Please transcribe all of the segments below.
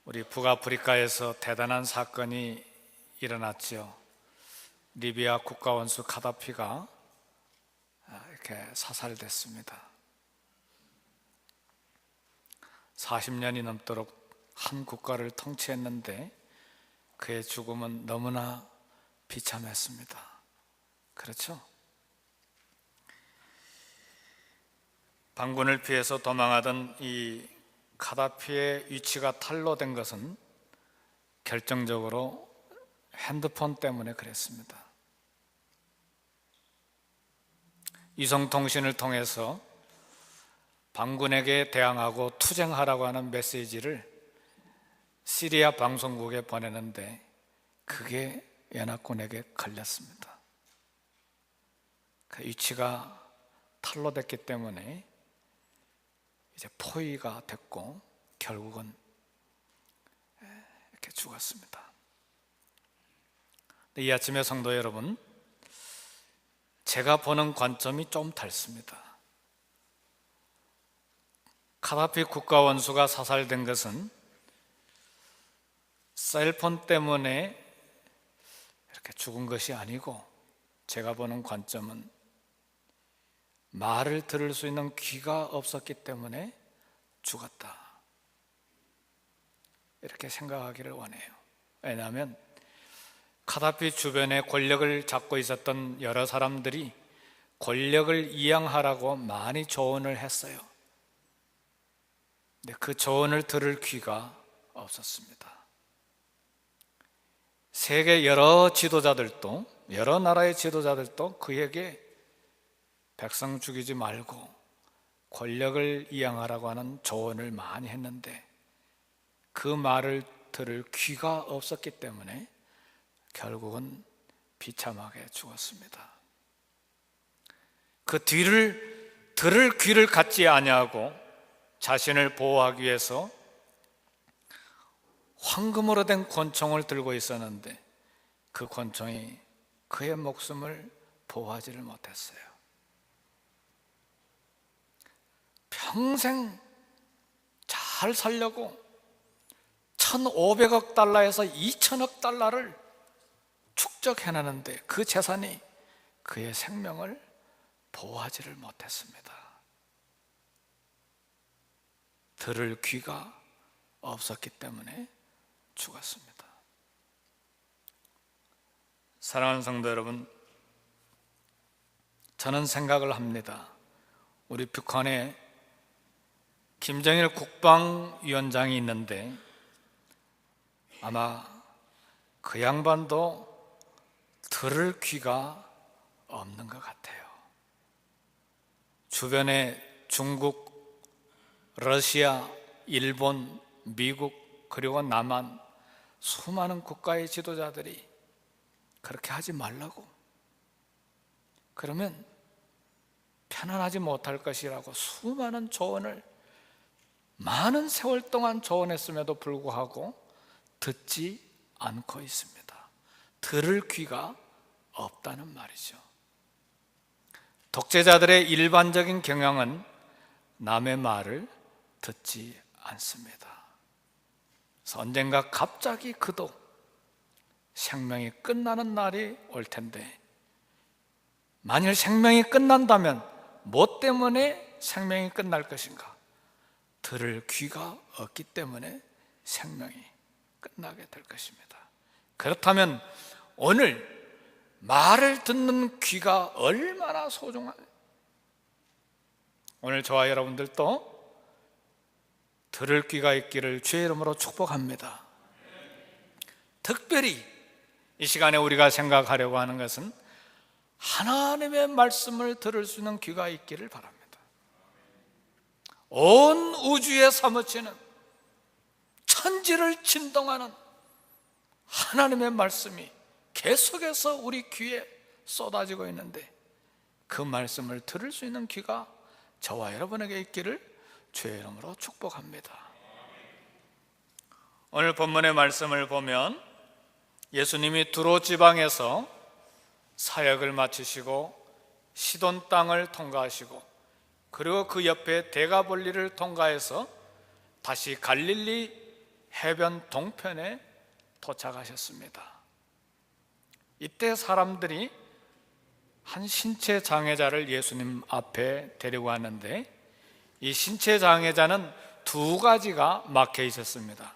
우리 북아프리카에서 대단한 사건이 일어났죠. 리비아 국가원수 카다피가 이렇게 사살됐습니다. 40년이 넘도록 한 국가를 통치했는데 그의 죽음은 너무나 비참했습니다. 그렇죠? 반군을 피해서 도망하던 이 카다피의 위치가 탄로된 것은 결정적으로 핸드폰 때문에 그랬습니다. 위성통신을 통해서 반군에게 대항하고 투쟁하라고 하는 메시지를 시리아 방송국에 보내는데 그게 연합군에게 걸렸습니다. 그 위치가 탄로됐기 때문에 이제 포위가 됐고 결국은 이렇게 죽었습니다. 이 아침에 성도 여러분, 제가 보는 관점이 좀 다릅니다. 카다피 국가원수가 사살된 것은 셀폰 때문에 이렇게 죽은 것이 아니고, 제가 보는 관점은 말을 들을 수 있는 귀가 없었기 때문에 죽었다, 이렇게 생각하기를 원해요. 왜냐하면 카다피 주변에 권력을 잡고 있었던 여러 사람들이 권력을 이양하라고 많이 조언을 했어요. 근데 그 조언을 들을 귀가 없었습니다. 세계 여러 지도자들도, 여러 나라의 지도자들도 그에게 백성 죽이지 말고 권력을 이양하라고 하는 조언을 많이 했는데 그 말을 들을 귀가 없었기 때문에 결국은 비참하게 죽었습니다. 그 뒤를 들을 귀를 갖지 아니하고 자신을 보호하기 위해서 황금으로 된 권총을 들고 있었는데 그 권총이 그의 목숨을 보호하지를 못했어요. 평생 잘 살려고 1,500억 달러에서 2,000억 달러를 축적해놨는데 그 재산이 그의 생명을 보호하지를 못했습니다. 들을 귀가 없었기 때문에 죽었습니다. 사랑하는 성도 여러분, 저는 생각을 합니다. 우리 북한에 김정일 국방위원장이 있는데 아마 그 양반도 들을 귀가 없는 것 같아요. 주변에 중국, 러시아, 일본, 미국, 그리고 남한 수많은 국가의 지도자들이 그렇게 하지 말라고, 그러면 편안하지 못할 것이라고 수많은 조언을 많은 세월 동안 조언했음에도 불구하고 듣지 않고 있습니다. 들을 귀가 없다는 말이죠. 독재자들의 일반적인 경향은 남의 말을 듣지 않습니다. 그래서 언젠가 갑자기 그도 생명이 끝나는 날이 올 텐데, 만일 생명이 끝난다면 뭐 때문에 생명이 끝날 것인가? 들을 귀가 없기 때문에 생명이 끝나게 될 것입니다. 그렇다면 오늘 말을 듣는 귀가 얼마나 소중한지, 오늘 저와 여러분들도 들을 귀가 있기를 주의 이름으로 축복합니다. 특별히 이 시간에 우리가 생각하려고 하는 것은 하나님의 말씀을 들을 수 있는 귀가 있기를 바랍니다. 온 우주에 사무치는, 천지를 진동하는 하나님의 말씀이 계속해서 우리 귀에 쏟아지고 있는데 그 말씀을 들을 수 있는 귀가 저와 여러분에게 있기를 주의 이름으로 축복합니다. 오늘 본문의 말씀을 보면 예수님이 두로 지방에서 사역을 마치시고 시돈 땅을 통과하시고 그리고 그 옆에 대가볼리를 통과해서 다시 갈릴리 해변 동편에 도착하셨습니다. 이때 사람들이 한 신체 장애자를 예수님 앞에 데리고 왔는데, 이 신체 장애자는 두 가지가 막혀 있었습니다.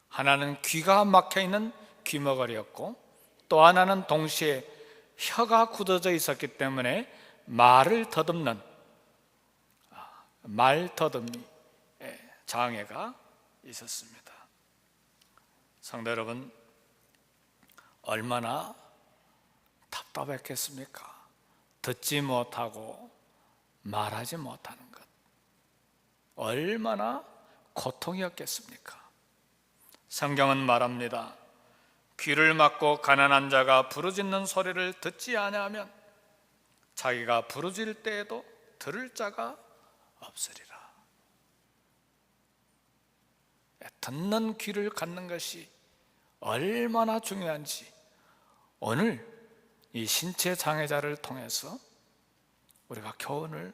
하나는 귀가 막혀 있는 귀머거리였고, 또 하나는 동시에 혀가 굳어져 있었기 때문에 말을 더듬는 말더듬이 장애가 있었습니다. 성도 여러분, 얼마나 답답했겠습니까? 듣지 못하고 말하지 못하는 것, 얼마나 고통이었겠습니까? 성경은 말합니다. 귀를 막고 가난한 자가 부르짖는 소리를 듣지 아니하면 자기가 부르짖을 때에도 들을 자가 없으리라. 듣는 귀를 갖는 것이 얼마나 중요한지 오늘 이 신체 장애자를 통해서 우리가 교훈을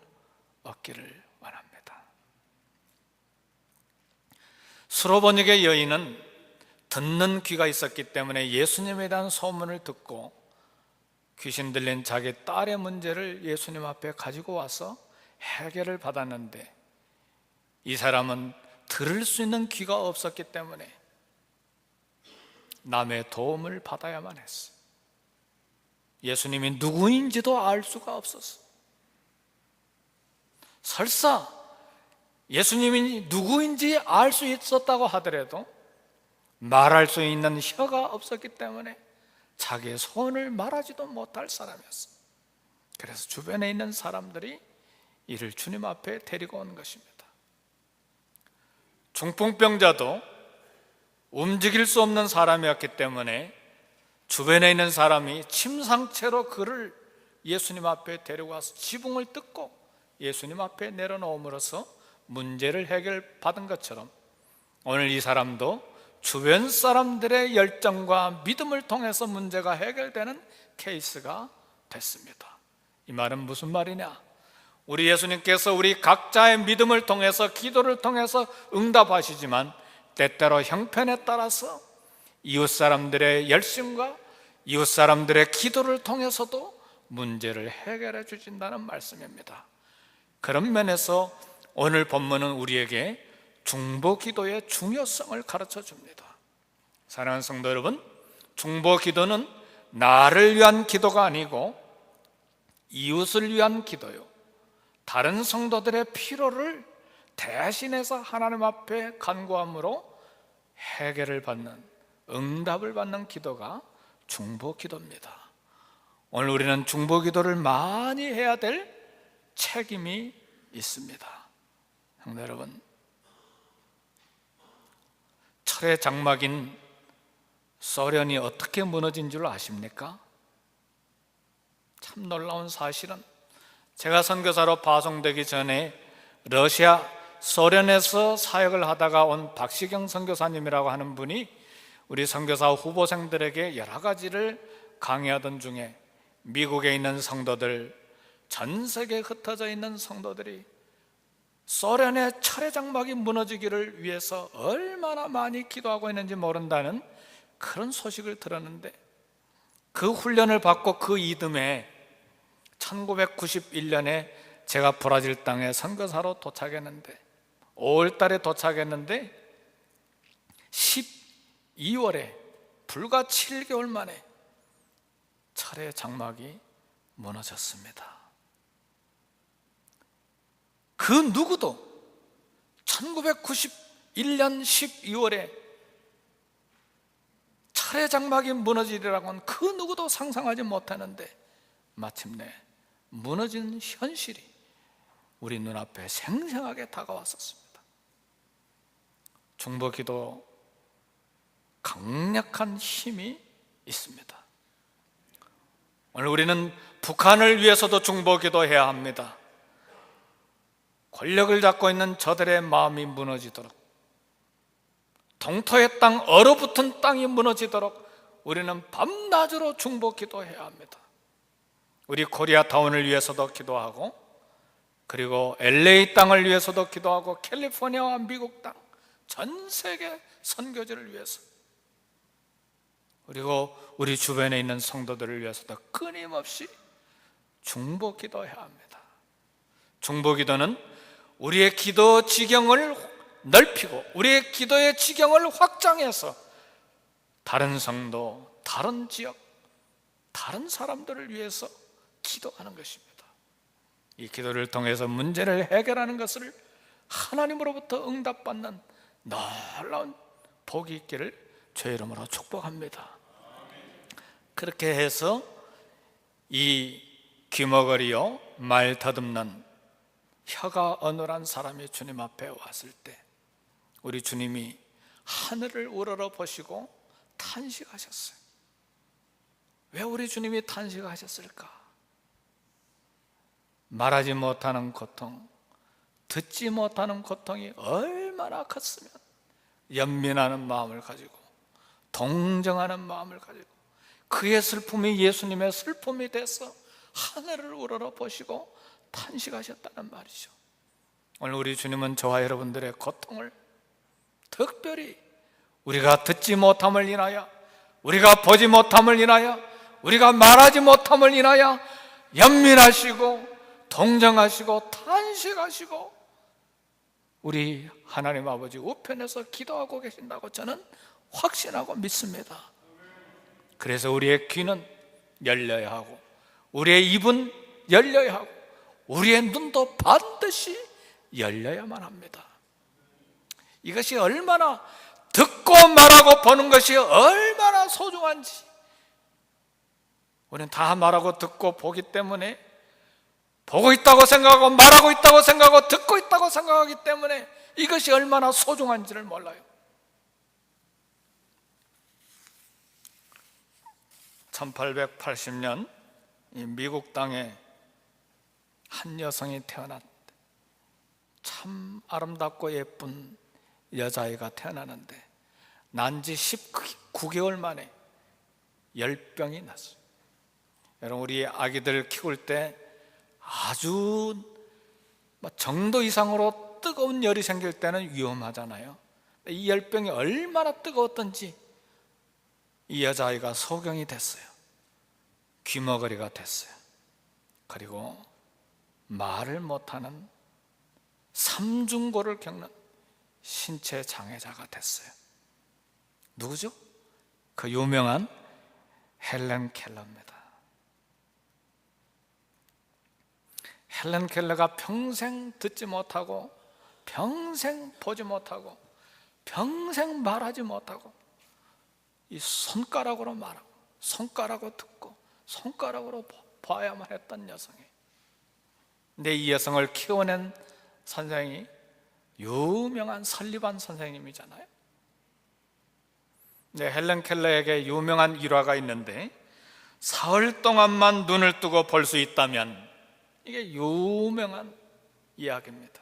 얻기를 원합니다. 수로보닉의 여인은 듣는 귀가 있었기 때문에 예수님에 대한 소문을 듣고 귀신 들린 자기 딸의 문제를 예수님 앞에 가지고 와서 해결을 받았는데, 이 사람은 들을 수 있는 귀가 없었기 때문에 남의 도움을 받아야만 했어. 예수님이 누구인지도 알 수가 없었어. 설사 예수님이 누구인지 알 수 있었다고 하더라도 말할 수 있는 혀가 없었기 때문에 자기의 소원을 말하지도 못할 사람이었어. 그래서 주변에 있는 사람들이 이를 주님 앞에 데리고 온 것입니다. 중풍병자도 움직일 수 없는 사람이었기 때문에 주변에 있는 사람이 침상채로 그를 예수님 앞에 데리고 와서 지붕을 뜯고 예수님 앞에 내려놓음으로써 문제를 해결받은 것처럼, 오늘 이 사람도 주변 사람들의 열정과 믿음을 통해서 문제가 해결되는 케이스가 됐습니다. 이 말은 무슨 말이냐? 우리 예수님께서 우리 각자의 믿음을 통해서, 기도를 통해서 응답하시지만 때때로 형편에 따라서 이웃 사람들의 열심과 이웃 사람들의 기도를 통해서도 문제를 해결해 주신다는 말씀입니다. 그런 면에서 오늘 본문은 우리에게 중보기도의 중요성을 가르쳐 줍니다. 사랑하는 성도 여러분, 중보기도는 나를 위한 기도가 아니고 이웃을 위한 기도요, 다른 성도들의 필요를 대신해서 하나님 앞에 간구함으로 해결을 받는, 응답을 받는 기도가 중보기도입니다. 오늘 우리는 중보기도를 많이 해야 될 책임이 있습니다. 성도 여러분, 철의 장막인 소련이 어떻게 무너진 줄 아십니까? 참 놀라운 사실은, 제가 선교사로 파송되기 전에 러시아 소련에서 사역을 하다가 온 박시경 선교사님이라고 하는 분이 우리 선교사 후보생들에게 여러 가지를 강의하던 중에 미국에 있는 성도들, 전 세계에 흩어져 있는 성도들이 소련의 철의 장막이 무너지기를 위해서 얼마나 많이 기도하고 있는지 모른다는 그런 소식을 들었는데, 그 훈련을 받고 그 이듬해 1991년에 제가 브라질 땅에 선교사로 도착했는데, 5월 달에 도착했는데 12월에 불과 7개월 만에 철의 장막이 무너졌습니다. 그 누구도 1991년 12월에 철의 장막이 무너지리라고는 그 누구도 상상하지 못하는데, 마침내 무너진 현실이 우리 눈앞에 생생하게 다가왔었습니다. 중보기도 강력한 힘이 있습니다. 오늘 우리는 북한을 위해서도 중보기도해야 합니다. 권력을 잡고 있는 저들의 마음이 무너지도록, 동토의 땅, 얼어붙은 땅이 무너지도록 우리는 밤낮으로 중보기도해야 합니다. 우리 코리아타운을 위해서도 기도하고, 그리고 LA 땅을 위해서도 기도하고, 캘리포니아와 미국 땅, 전 세계 선교지를 위해서, 그리고 우리 주변에 있는 성도들을 위해서도 끊임없이 중보 기도해야 합니다. 중보 기도는 우리의 기도 지경을 넓히고 우리의 기도의 지경을 확장해서 다른 성도, 다른 지역, 다른 사람들을 위해서 기도하는 것입니다. 이 기도를 통해서 문제를 해결하는 것을 하나님으로부터 응답받는 놀라운 복이 있기를 주의 이름으로 축복합니다. 그렇게 해서 이 귀머거리요 말 더듬는 혀가 어눌한 사람이 주님 앞에 왔을 때 우리 주님이 하늘을 우러러 보시고 탄식하셨어요. 왜 우리 주님이 탄식하셨을까? 말하지 못하는 고통, 듣지 못하는 고통이 얼마나 컸으면 연민하는 마음을 가지고 동정하는 마음을 가지고 그의 슬픔이 예수님의 슬픔이 돼서 하늘을 우러러 보시고 탄식하셨다는 말이죠. 오늘 우리 주님은 저와 여러분들의 고통을 특별히 우리가 듣지 못함을 인하여, 우리가 보지 못함을 인하여, 우리가 말하지 못함을 인하여 연민하시고 동정하시고 탄식하시고 우리 하나님 아버지 우편에서 기도하고 계신다고 저는 확신하고 믿습니다. 그래서 우리의 귀는 열려야 하고 우리의 입은 열려야 하고 우리의 눈도 반드시 열려야만 합니다. 이것이 얼마나, 듣고 말하고 보는 것이 얼마나 소중한지, 우리는 다 말하고 듣고 보기 때문에, 보고 있다고 생각하고 말하고 있다고 생각하고 듣고 있다고 생각하기 때문에 이것이 얼마나 소중한지를 몰라요. 1880년 미국 땅에 한 여성이 태어났는데 참 아름답고 예쁜 여자아이가 태어나는데 난 지 19개월 만에 열병이 났어요. 여러분, 우리 아기들 키울 때 아주 정도 이상으로 뜨거운 열이 생길 때는 위험하잖아요. 이 열병이 얼마나 뜨거웠던지 이 여자아이가 소경이 됐어요. 귀머거리가 됐어요. 그리고 말을 못하는 삼중고를 겪는 신체 장애자가 됐어요. 누구죠? 그 유명한 헬렌 켈러입니다. 헬렌 켈러가 평생 듣지 못하고 평생 보지 못하고 평생 말하지 못하고 이 손가락으로 말하고 손가락으로 듣고 손가락으로 봐야만 했던 여성이에요. 근데 이 여성을 키워낸 선생이 유명한 설리반 선생님이잖아요. 네, 헬렌 켈러에게 유명한 일화가 있는데 사흘 동안만 눈을 뜨고 볼 수 있다면, 이게 유명한 이야기입니다.